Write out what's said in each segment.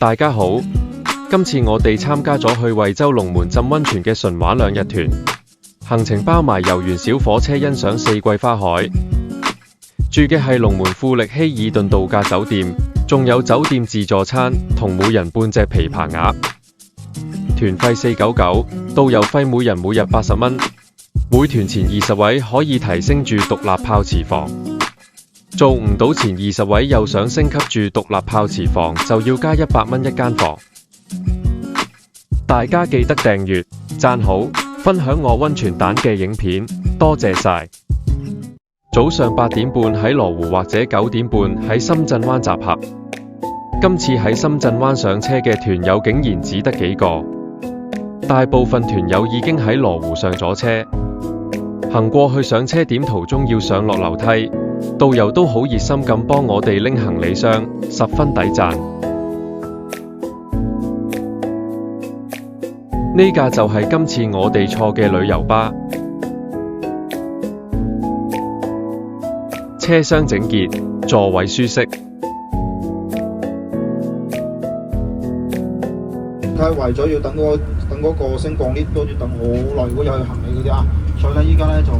大家好，今次我哋參加咗去惠州龍門浸溫泉嘅純玩2日團，行程包埋遊園小火車欣賞四季花海，住嘅係龍門富力希爾頓度假酒店，仲有酒店自助餐同每人半隻琵琶鴨。團費499，導遊費每人每日80蚊，每團前20位可以提升住獨立泡池房。做唔到前20位又想升級住獨立泡池房，就要加100蚊一間房。大家記得訂閱、讚好、分享我溫泉蛋嘅影片，多謝晒。早上8點半喺羅湖或者9點半喺深圳灣集合。今次喺深圳灣上車嘅團友竟然只得幾個，大部分團友已經喺羅湖上咗車。行過去上車點途中要上落樓梯，導遊都好熱心咁幫我哋拎行李箱，十分抵讚。呢架就係今次我哋坐嘅旅遊巴，車廂整潔，座位舒適。佢係為咗要等嗰個升降 lift 都要等好耐，如果有去行李嗰啲啊，所以咧依家咧就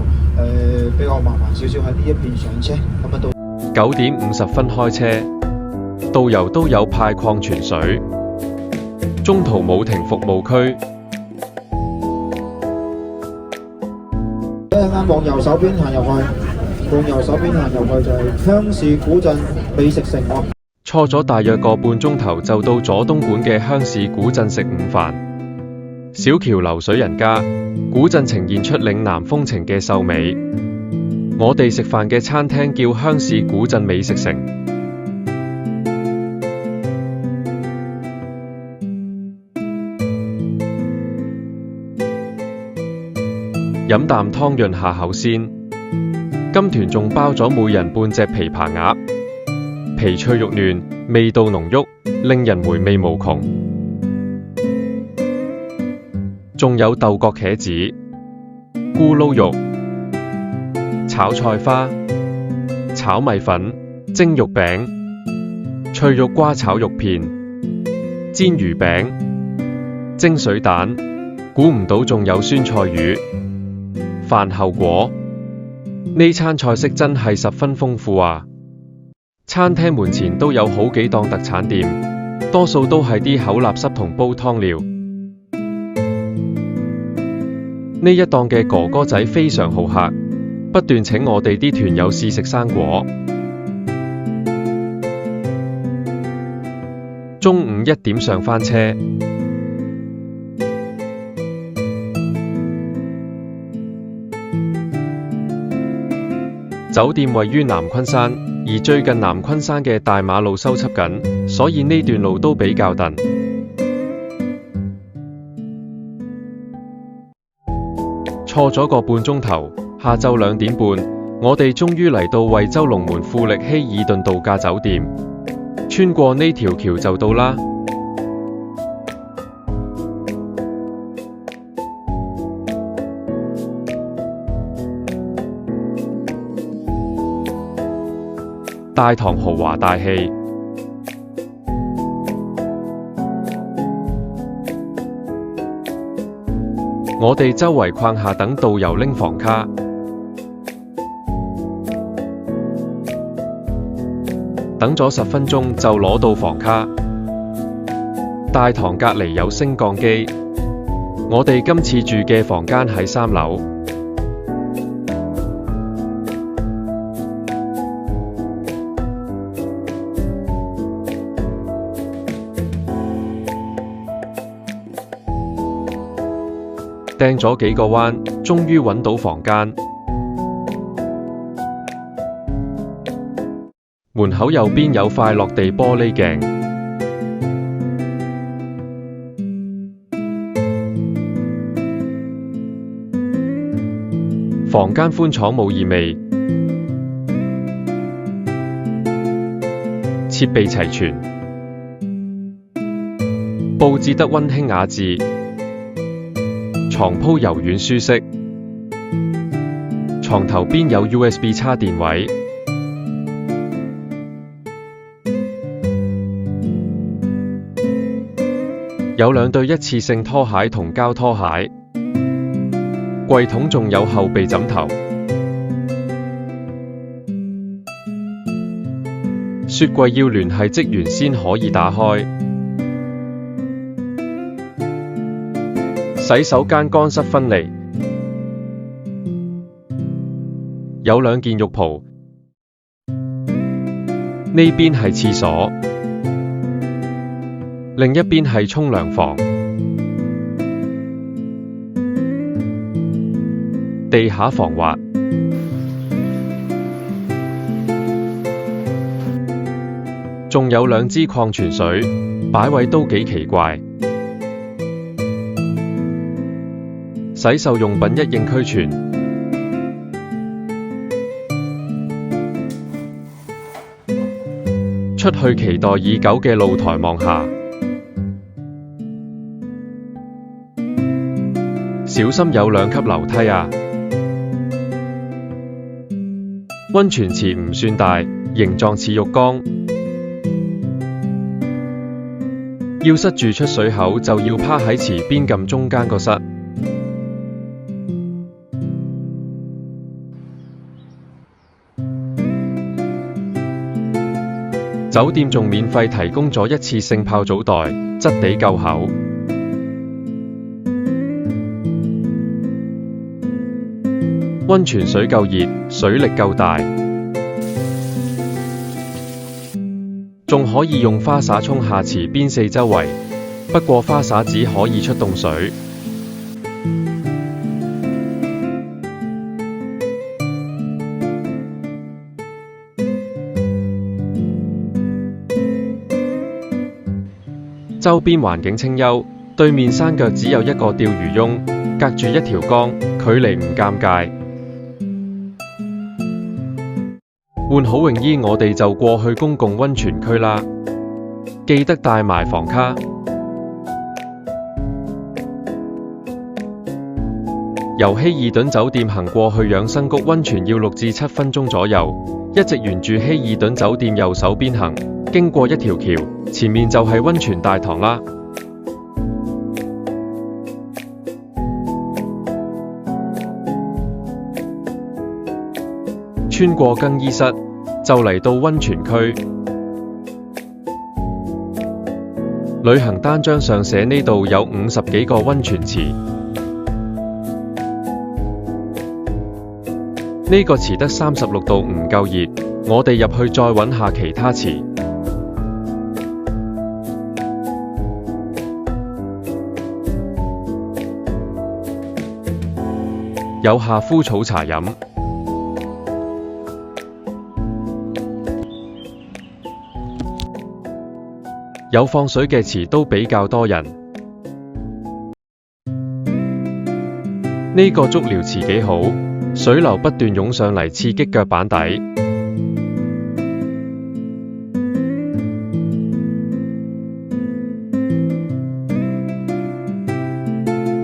比較麻煩少少喺呢一邊上車，咁啊到9點50分開車，導遊都有派礦泉水，中途冇停服務區。一陣間往右手邊行入去，往右手邊行入去就係鄉市古鎮美食城喎。錯咗大約個半鐘頭就到咗東莞嘅鄉市古鎮食午飯。小橋流水人家，古鎮呈現出嶺南風情嘅秀美。我哋食飯嘅餐廳叫鄉市古鎮美食城。飲啖湯潤下口先。今團仲包咗每人半隻琵琶鴨，皮脆肉嫩，味道濃郁，令人回味無窮。仲有豆角茄子、咕嚕肉、炒菜花、炒米粉、蒸肉餅、脆肉瓜炒肉片、煎魚餅、蒸水蛋，估唔到仲有酸菜魚、飯後果。呢餐菜式真係十分豐富啊！餐廳門前都有好幾檔特產店，多數都係啲口立濕同煲湯料。呢一檔嘅哥哥仔非常好客，不斷請我哋啲團友試食生果。中午1點上返車。酒店位於南昆山，而最近南昆山嘅大馬路修葺緊，所以呢段路都比較頓。錯咗個半鐘頭，下晝2點半，我哋終於嚟到惠州龍門富力希爾頓度假酒店，穿過呢條橋就到啦。大堂豪華大氣，我哋周圍逛下等導遊拎房卡，等咗10分鐘就攞到房卡。大堂隔離有升降機，我哋今次住嘅房間喺3樓。掟咗幾個彎，終於揾到房間。門口右邊有塊落地玻璃鏡。房間寬敞冇異味，設備齊全，佈置得溫馨雅致。床鋪柔軟舒適，床頭邊有 USB 插電位，有2對一次性拖鞋同膠拖鞋，櫃桶仲有後備枕頭。雪櫃要聯繫職員先可以打開。洗手間乾濕分離，有2件浴袍，呢邊係廁所，另一邊係沖涼房。地下防滑，仲有2支礦泉水，擺位都幾奇怪。洗手用品一應俱全。出去期待已久嘅露台望下，小心有2級樓梯啊！溫泉池唔算大，形狀似浴缸。要塞住出水口，就要趴喺池邊撳中間個塞。酒店仲免費提供咗一次性泡澡袋，質地夠厚。溫泉水夠熱，水力夠大，仲可以用花灑沖下池邊四周圍，不過花灑只可以出凍水。周邊環境清幽，對面山腳只有一個釣魚翁，隔住一條江，距離唔尷尬。換好泳衣，我哋就過去公共溫泉區啦，記得帶埋房卡。由希爾頓酒店行過去養生谷溫泉要6至7分鐘左右，一直沿住希爾頓酒店右手邊行，經過一條橋，前面就係溫泉大堂啦。穿過更衣室，就嚟到溫泉區。旅行單張上寫呢度有50幾個溫泉池。呢個池得36度唔夠熱，我哋入去再揾下其他池。有夏枯草茶飲。有放水嘅池都比較多人。呢個足療池幾好，水流不斷湧上嚟，刺激腳板底。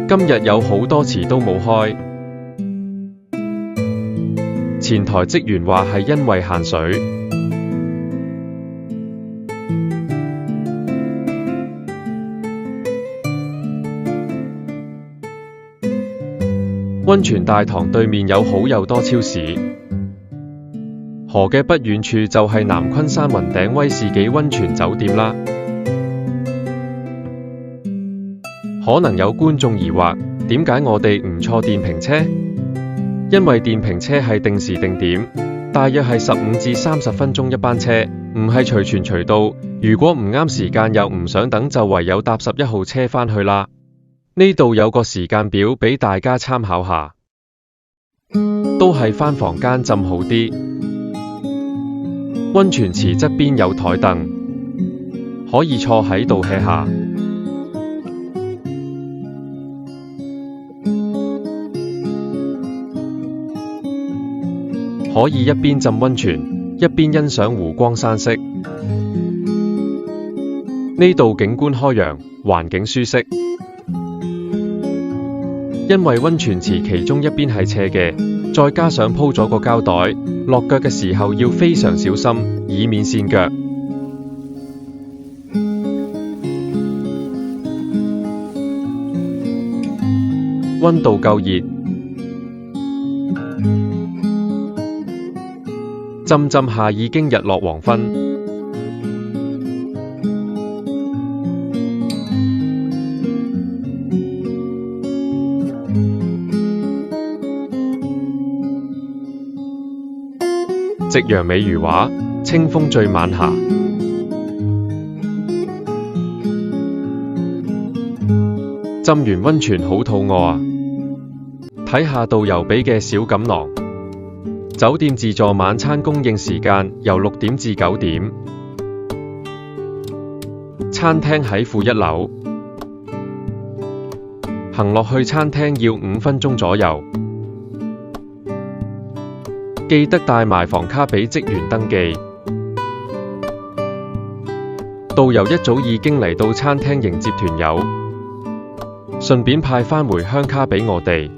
今日有好多池都冇開，前台職員話係因為限水。溫泉大堂對面有好又多超市，河嘅不遠處就係南昆山雲頂威士忌溫泉酒店啦。可能有觀眾疑惑，點解我哋唔坐電瓶車？因為電瓶車係定時定點，大約係15至30分鐘一班車，唔係隨傳隨到。如果唔啱時間又唔想等，就唯有搭11號車返去啦。呢度有個時間表俾大家參考下，都係返房間浸好啲。溫泉池側邊有台凳，可以坐喺度 hea 下。可以一邊浸溫泉，一邊欣賞湖光山色。呢度景觀開揚，環境舒適。因為溫泉池其中一邊係斜嘅，再加上鋪咗個膠袋，落腳嘅時候要非常小心，以免跣腳。溫度夠熱，浸浸下已經日落黃昏。夕陽美如畫，清風醉晚霞。浸完溫泉好肚餓啊！睇下導遊俾嘅小錦囊。酒店自助晚餐供應時間由6點至9點。餐廳喺負1樓。行落去餐廳要5分鐘左右。記得帶埋房卡俾職員登記。導遊一早已經嚟到餐廳迎接團友，順便派返回鄉卡俾我哋。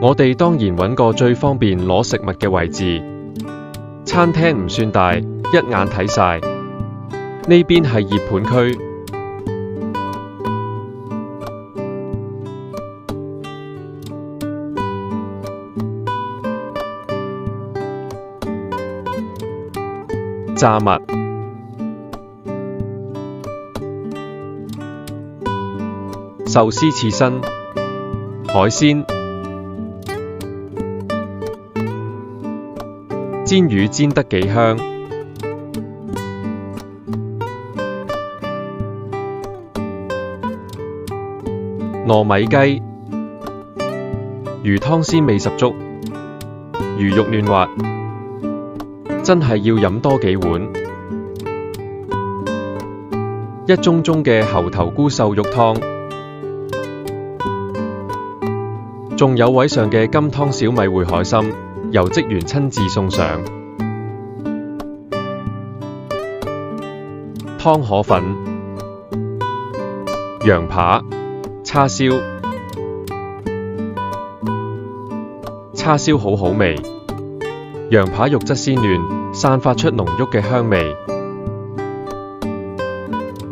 我哋當然揾個最方便攞食物嘅位置。餐廳唔算大，一眼睇晒。呢邊係熱盤區。炸物、壽司刺身、海鮮、煎魚煎得幾香，糯米雞、魚湯鮮味十足，魚肉嫩滑。真係要飲多幾碗。一盅盅嘅猴頭菇瘦肉湯，仲有位上嘅金湯小米燴海參，由職員親自送上。湯河粉、羊扒、叉燒，叉燒好好味。羊扒肉質鮮嫩，散發出濃郁嘅香味。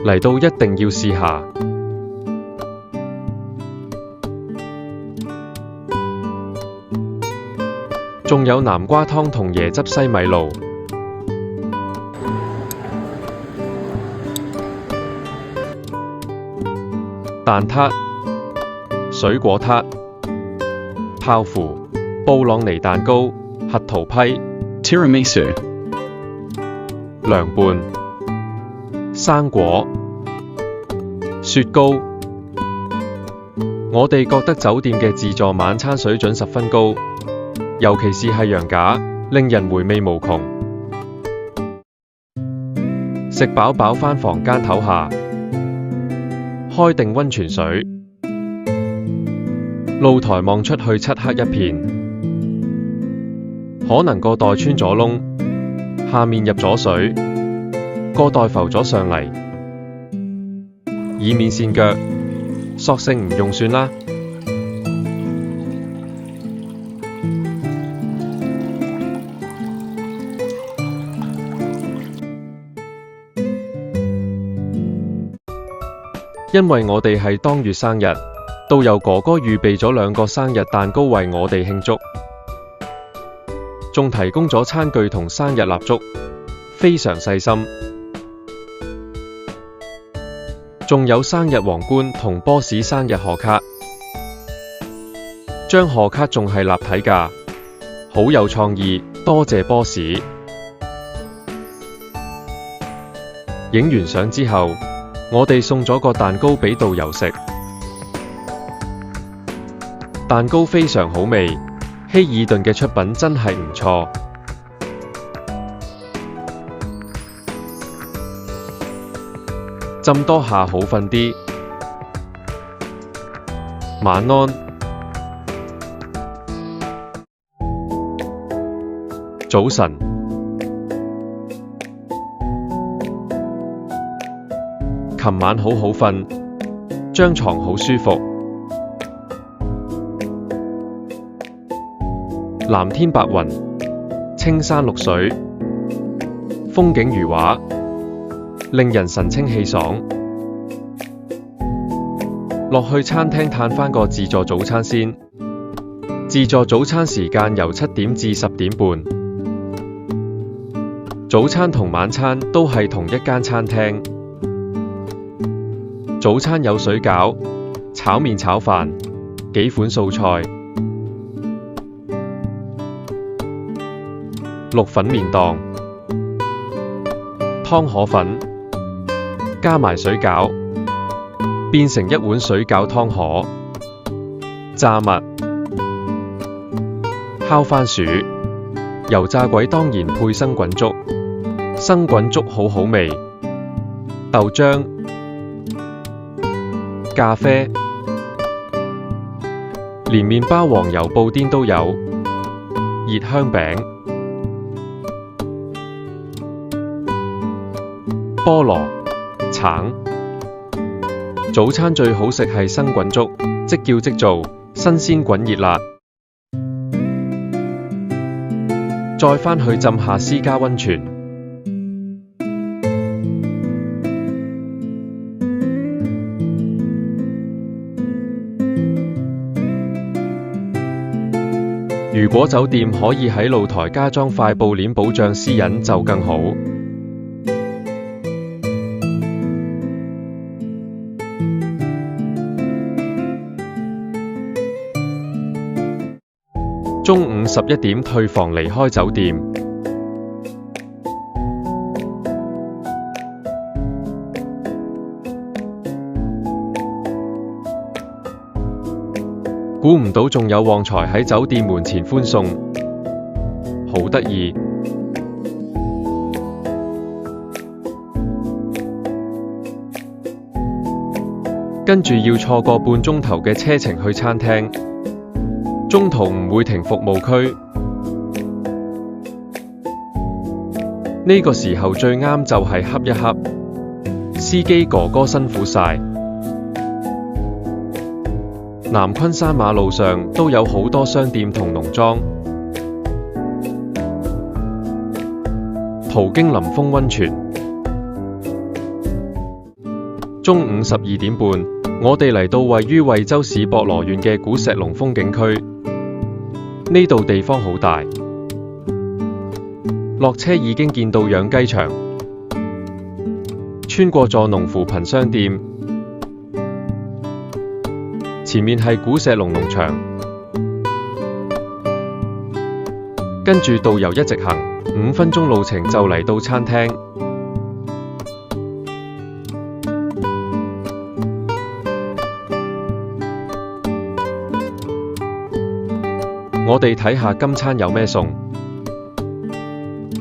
嚟到一定要試下。仲有南瓜湯同椰汁西米露。蛋撻、水果撻、泡芙、布朗尼蛋糕、核桃批、Tiramisu、涼拌、生果、雪糕。我哋覺得酒店嘅自助晚餐水準十分高，尤其是係羊架，令人回味無窮。食飽飽返房間唞下，開定溫泉水，露台望出去漆黑一片。可能個袋穿咗窿，下面入咗水，個袋浮咗上嚟，以免跣腳，索性唔用算啦。因為我哋係當月生日，導遊哥哥預備咗2個生日蛋糕為我哋慶祝。仲提供咗餐具同生日蠟燭，非常細心。仲有生日皇冠同 boss 生日賀卡，張賀卡仲係立體㗎，好有創意，多謝 boss。影完相之後，我哋送咗個蛋糕俾導遊食，蛋糕非常好味。希爾頓嘅出品真係唔錯。浸多下好瞓啲。晚安。早晨。琴晚好好瞓，張床好舒服。藍天白雲，青山綠水，風景如畫。令人神清氣爽。落去餐廳嘆返個自助早餐先。自助早餐時間由7點至10點半。早餐同晚餐都係同一間餐廳。早餐有水餃、炒麵、炒飯，幾款素菜。綠粉麵檔、湯河粉，加埋水餃，變成一碗水餃湯河。炸物、烤番薯、油炸鬼當然配生滾粥，生滾粥好好味。豆漿、咖啡，連麵包、黃油布甸都有。熱香餅、菠蘿、橙。早餐最好食係生滾粥，即叫即做，新鮮滾熱辣。再返去浸下私家溫泉。如果酒店可以喺露台加裝塊布簾保障私隱就更好。中午11點退房離開酒店。估唔到仲有旺財喺酒店門前歡送，好得意。跟住要坐個半鐘頭嘅車程去餐廳。中途唔會停服務區，呢個時候最啱就係恰一恰。司機哥哥辛苦晒。南昆山馬路上都有好多商店同農莊。途經林峰溫泉。中午12點半，我哋嚟到位於惠州市博羅縣嘅古石龍風景區。呢度地方好大，落車已經見到養雞場，穿過座農扶貧商店，前面係古石龍農場，跟住導遊一直行，5分鐘路程就嚟到餐廳。我哋睇下今餐有咩餸，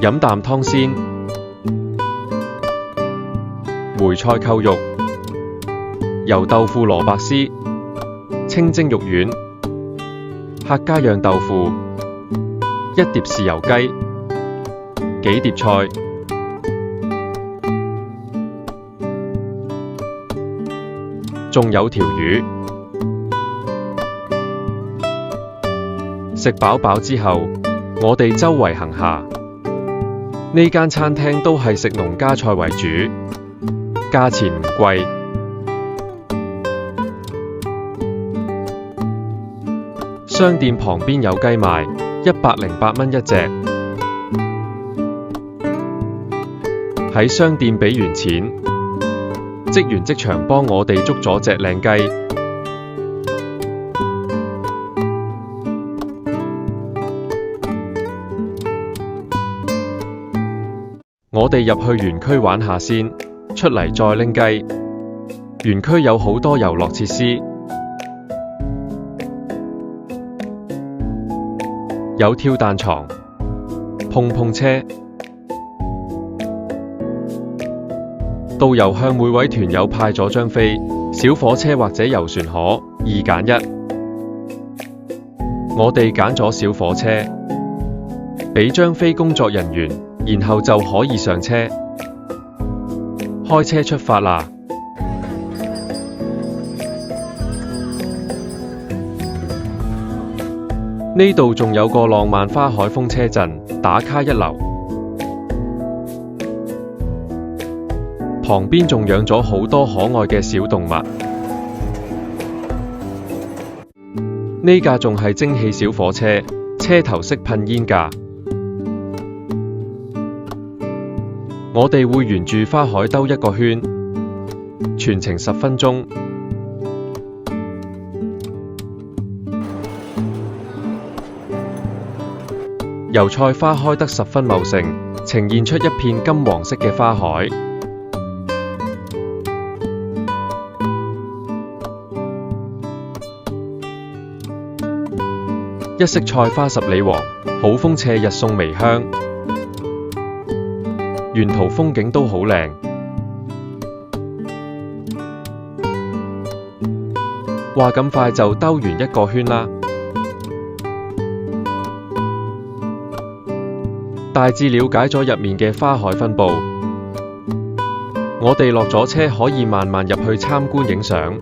飲啖湯先。梅菜扣肉、油豆腐蘿蔔絲、清蒸肉丸、客家釀豆腐、一碟豉油雞、幾碟菜。仲有條魚。食飽飽之後，我哋周圍行下。呢間餐廳都係食農家菜為主，價錢唔貴。商店旁邊有雞賣，108蚊一隻。喺商店俾完錢，職員即場幫我哋捉咗隻靚雞。我哋入去園區玩下先，出嚟再拎雞。園區有好多遊樂設施，有跳彈床、碰碰車。導遊向每位團友派咗張飛，小火車或者遊船河，2揀1。我哋揀咗小火車，俾張飛工作人員，然後就可以上車。開車出發啦！呢度仲有個浪漫花海風車陣，打卡一流。旁邊仲養咗好多可愛嘅小動物。呢架仲係蒸汽小火車，車頭識噴煙㗎。我哋會沿住花海兜一個圈，全程10分鐘。油菜花開得十分茂盛，呈現出一片金黃色嘅花海。一色菜花十里黃，好風斜日送微香。沿途風景都好靚。話咁快就兜完一個圈啦。大致了解咗入面嘅花海分佈，我哋落咗車可以慢慢入去參觀影相。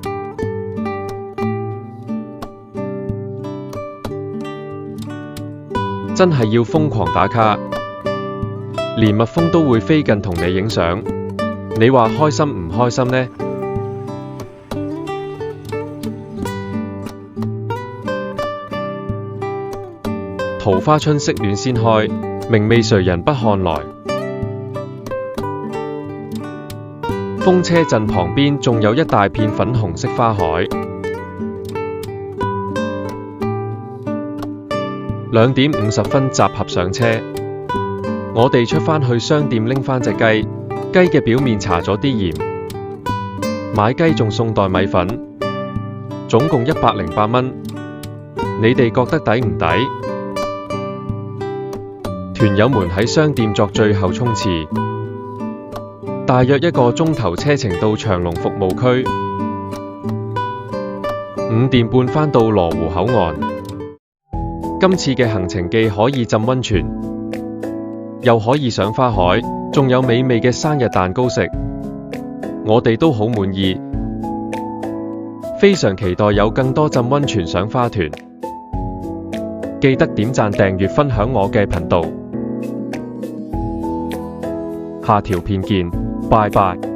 真係要瘋狂打卡，連蜜蜂都會飛近同你影相，你話開心唔開心呢？桃花春色暖先開，明媚誰人不看來。風車陣旁邊仲有一大片粉紅色花海。2點50分集合上車，我哋出返去商店拎返隻雞，雞嘅表面搽咗啲鹽。買雞仲送袋米粉，總共108蚊。你哋覺得抵唔抵？團友們喺商店作最後衝刺，大約1個鐘頭車程到長隆服務區，5點半返到羅湖口岸。今次嘅行程既可以浸溫泉，又可以上花海，仲有美味嘅生日蛋糕食，我哋都好滿意。非常期待有更多浸溫泉賞花團，記得點讚、訂閱、分享我嘅頻道。下條片見，拜拜。